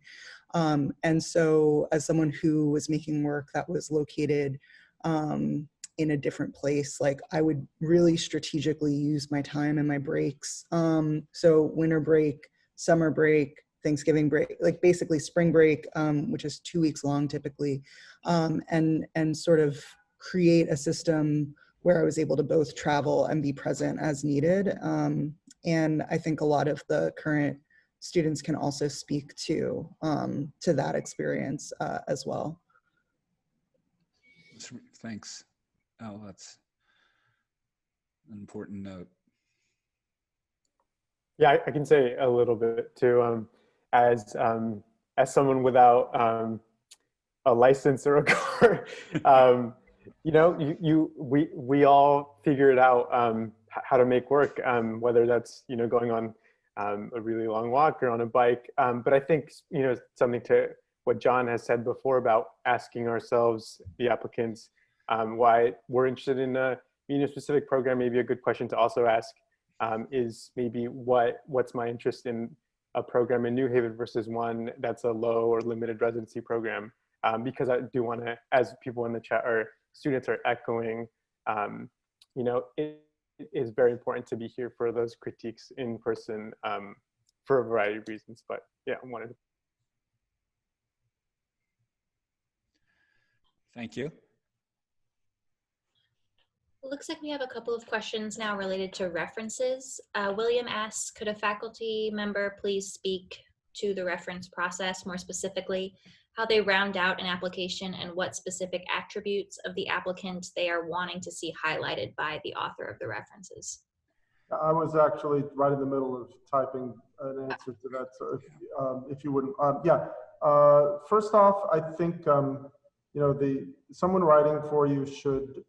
And so as someone who was making work that was located in a different place, like I would really strategically use my time and my breaks. So winter break, summer break, Thanksgiving break, like basically spring break, which is 2 weeks long typically, and sort of create a system where I was able to both travel and be present as needed. And I think a lot of the current students can also speak to that experience as well. Thanks. Oh, that's an important note. Yeah, I can say a little bit too. As someone without a license or a car, you know, we all figured out how to make work, whether that's, you know, going on a really long walk or on a bike. But I think, you know, something to what John has said before about asking ourselves, the applicants, why we're interested in a medium-specific program. Maybe a good question to also ask is maybe what's my interest in a program in New Haven versus one that's a low or limited residency program. Because I do want to, as people in the chat or students are echoing, you know, it is very important to be here for those critiques in person for a variety of reasons. But yeah, I wanted to. Thank you. Looks like we have a couple of questions now related to references. William asks, could a faculty member please speak to the reference process, more specifically, how they round out an application and what specific attributes of the applicant they are wanting to see highlighted by the author of the references? I was actually right in the middle of typing an answer to that, so if you wouldn't, yeah. First off, I think you know, someone writing for you should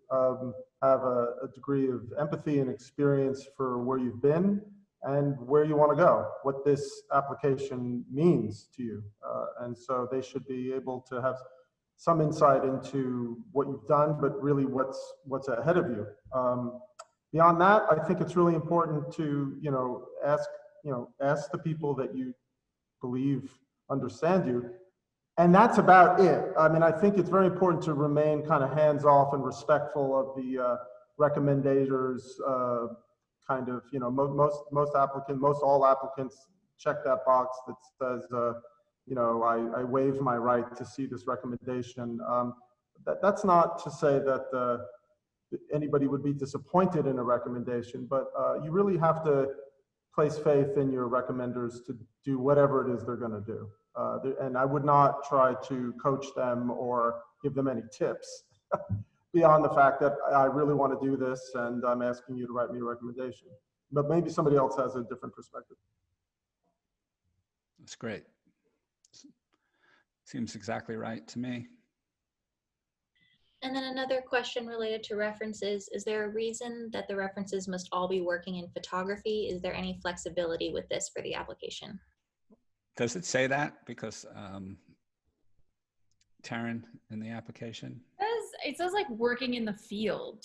have a degree of empathy and experience for where you've been and where you want to go, what this application means to you. And so they should be able to have some insight into what you've done, but really what's ahead of you. Beyond that, I think it's really important to, you know, ask the people that you believe understand you. And that's about it. I mean, I think it's very important to remain kind of hands-off and respectful of the recommendators' kind of, you know, most all applicants check that box that says, you know, I waive my right to see this recommendation. That's not to say that anybody would be disappointed in a recommendation, but you really have to place faith in your recommenders to do whatever it is they're going to do. And I would not try to coach them or give them any tips beyond the fact that I really want to do this and I'm asking you to write me a recommendation. But maybe somebody else has a different perspective. That's great. Seems exactly right to me. And then another question related to references. Is there a reason that the references must all be working in photography? Is there any flexibility with this for the application? Does it say that? Because Taryn, in the application? It says like working in the field.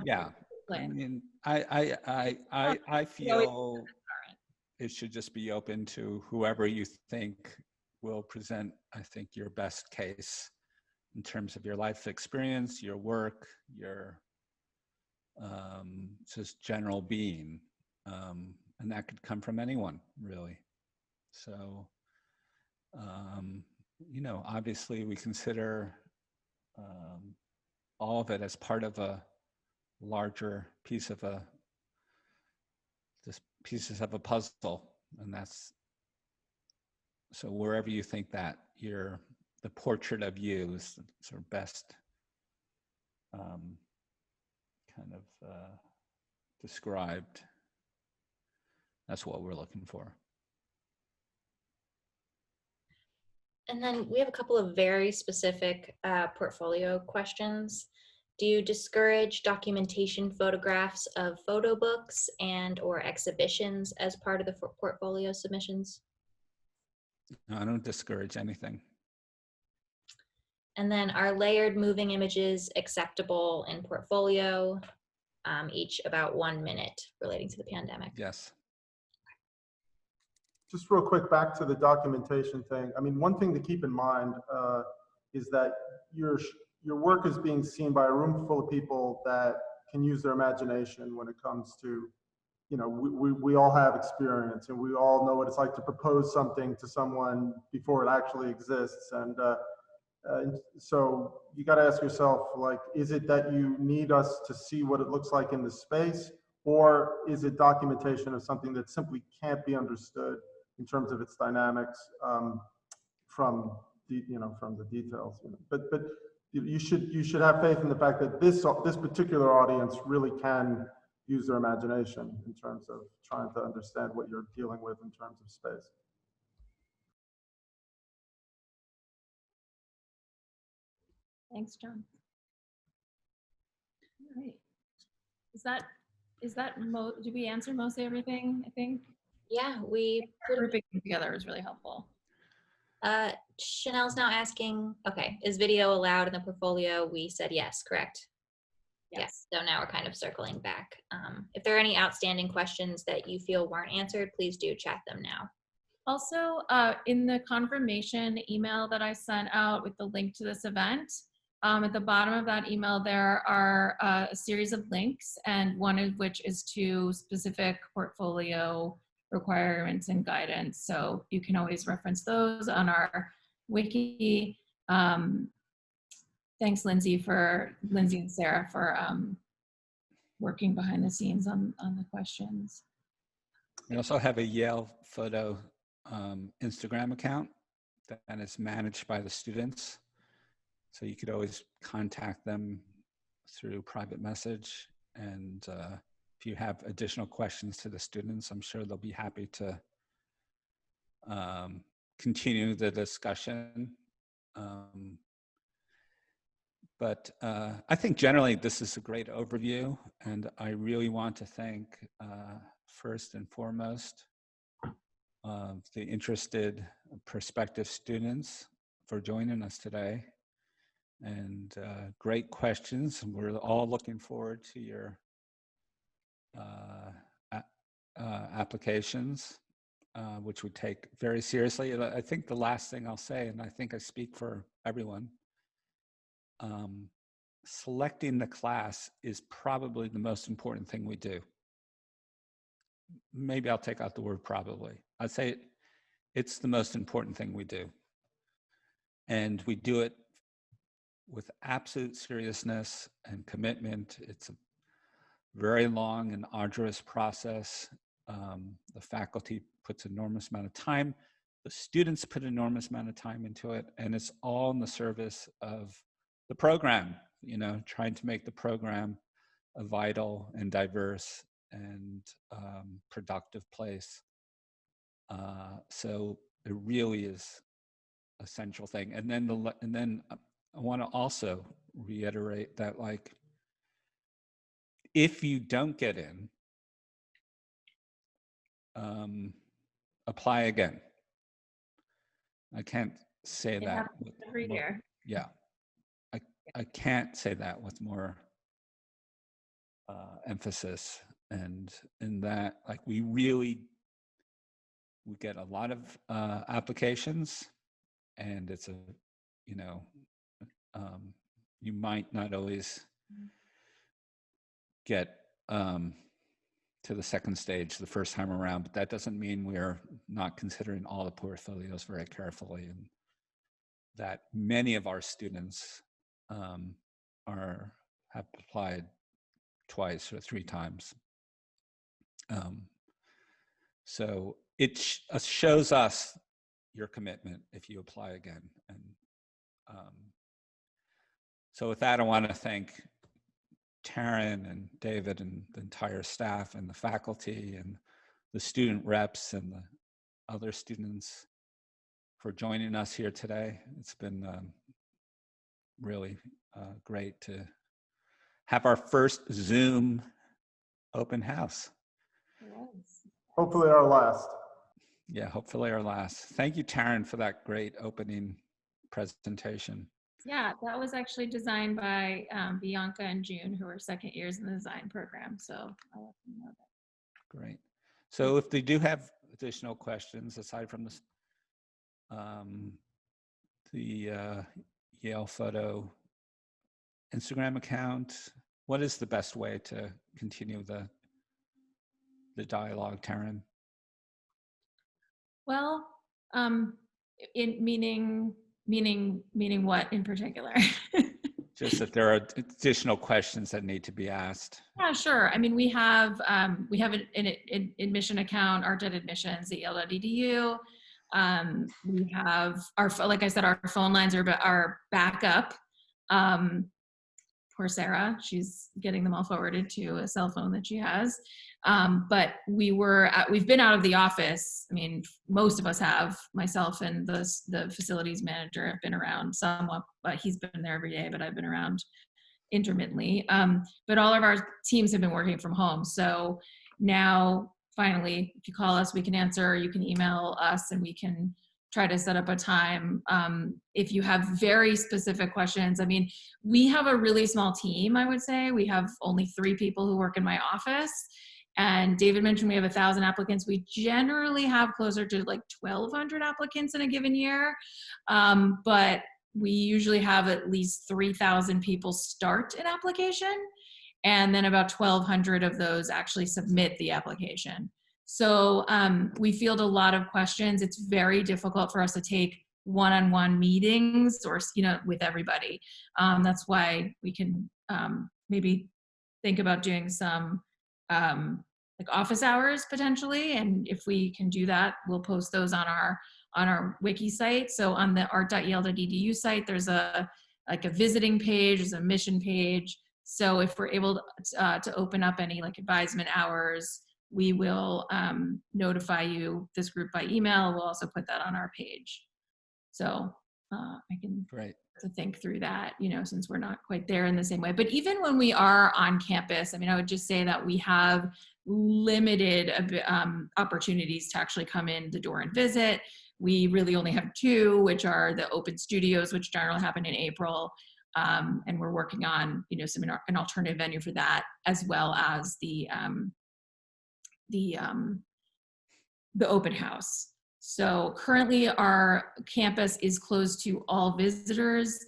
Yeah. I mean, I feel it should just be open to whoever you think will present, I think, your best case in terms of your life experience, your work, your just general being. And that could come from anyone, really. So, you know, obviously we consider all of it as part of a larger piece of just pieces of a puzzle. And that's, so wherever you think that the portrait of you is sort of best kind of described, that's what we're looking for. And then we have a couple of very specific portfolio questions. Do you discourage documentation photographs of photo books and or exhibitions as part of the portfolio submissions? No, I don't discourage anything. And then are layered moving images acceptable in portfolio, each about 1 minute relating to the pandemic? Yes. Just real quick, back to the documentation thing. I mean, one thing to keep in mind is that your work is being seen by a room full of people that can use their imagination when it comes to, you know, we all have experience and we all know what it's like to propose something to someone before it actually exists. And so you got to ask yourself, like, is it that you need us to see what it looks like in the space, or is it documentation of something that simply can't be understood in terms of its dynamics from the details? You know? But you should have faith in the fact that this particular audience really can use their imagination in terms of trying to understand what you're dealing with in terms of space. Thanks, John. All right. Did we answer mostly everything, I think? Yeah, we grouping them together was really helpful. Chanel's now asking, okay, is video allowed in the portfolio? We said yes, correct? Yes. So now we're kind of circling back. If there are any outstanding questions that you feel weren't answered, please do chat them now. Also, in the confirmation email that I sent out with the link to this event, at the bottom of that email, there are a series of links, and one of which is to specific portfolio requirements and guidance. So you can always reference those on our wiki. Thanks, Lindsay and Sarah for working behind the scenes on the questions. We also have a Yale Photo Instagram account that is managed by the students. So you could always contact them through private message. And if you have additional questions to the students, I'm sure they'll be happy to continue the discussion. But I think generally this is a great overview, and I really want to thank first and foremost the interested prospective students for joining us today. And great questions. We're all looking forward to your applications, which we take very seriously. And I think the last thing I'll say, and I think I speak for everyone, selecting the class is probably the most important thing we do. maybe I'll take out the word probably. I'd say it's the most important thing we do. And we do it with absolute seriousness and commitment. It's a very long and arduous process. The faculty puts an enormous amount of time. The students put an enormous amount of time into it, and it's all in the service of the program, you know, trying to make the program a vital and diverse and productive place. So it really is a central thing. And then I want to also reiterate that, like, if you don't get in, apply again. I can't say that. Every year. Yeah, I can't say that with more emphasis. And in that, like, we get a lot of applications, and it's a, you know, you might not always get to the second stage the first time around, but that doesn't mean we're not considering all the portfolios very carefully, and that many of our students have applied twice or three times. So it shows us your commitment if you apply again. And so with that, I want to thank Taryn and David and the entire staff and the faculty and the student reps and the other students for joining us here today. It's been really great to have our first Zoom open house. Hopefully our last. Yeah, hopefully our last. Thank you, Taryn, for that great opening presentation. Yeah, that was actually designed by Bianca and June, who are second years in the design program. So I'll let them know that. Great. So if they do have additional questions, aside from this, the Yale Photo Instagram account, what is the best way to continue the dialogue, Taryn? Well, meaning what in particular? Just that there are additional questions that need to be asked. Yeah, sure. I mean, we have an admission account, Art at Admissions at Yale.edu. We have like I said, our phone lines are back up. Poor Sarah, she's getting them all forwarded to a cell phone that she has. But we've been out of the office. I mean, most of us have. Myself and the facilities manager have been around somewhat, but he's been there every day, but I've been around intermittently. But all of our teams have been working from home. So now, finally, if you call us, we can answer, you can email us, and we can try to set up a time. If you have very specific questions, I mean, we have a really small team, I would say. We have only 3 people who work in my office. And David mentioned we have 1,000 applicants. We generally have closer to like 1,200 applicants in a given year. But we usually have at least 3,000 people start an application. And then about 1,200 of those actually submit the application. So we field a lot of questions. It's very difficult for us to take one-on-one meetings or, with everybody. That's why we can maybe think about doing some like office hours potentially. And if we can do that, we'll post those on our wiki site. So on the art.yale.edu site, there's a visiting page, there's a mission page. So if we're able to open up any like advisement hours, we will notify you, this group, by email. We'll also put that on our page. So I can to think through that, since we're not quite there in the same way. But even when we are on campus, I mean, I would just say that we have limited opportunities to actually come in the door and visit. We really only have 2, which are the open studios, which generally happen in April. And we're working on, an alternative venue for that, as well as the open house. So currently our campus is closed to all visitors.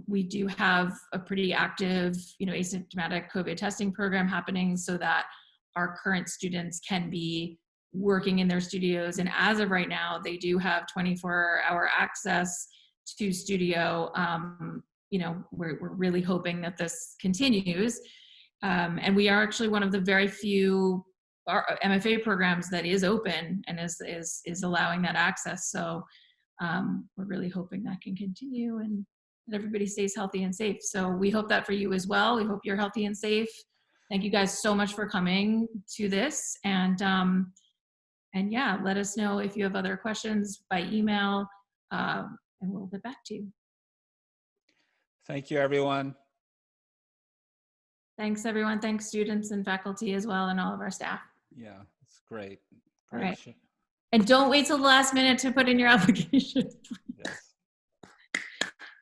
We do have a pretty active, asymptomatic COVID testing program happening, so that our current students can be working in their studios. And as of right now, they do have 24-hour access to studio. You know, we're really hoping that this continues. And we are actually one of the very few MFA programs that is open and is allowing that access. So we're really hoping that can continue and that everybody stays healthy and safe. So we hope that for you as well. We hope you're healthy and safe. Thank you guys so much for coming to this. And yeah, let us know if you have other questions by email, and we'll get back to you. Thank you, everyone. Thanks, everyone. Thanks, students and faculty as well, and all of our staff. Yeah, it's great. All right. Great. And don't wait till the last minute to put in your application. Yes.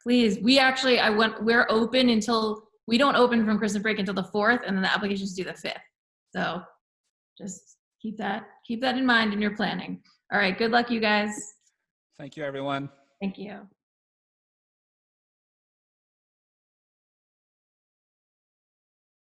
Please, we're open until, we don't open from Christmas break until the 4th, and then the applications due the 5th. So just keep that in mind in your planning. All right, good luck, you guys. Thank you, everyone. Thank you.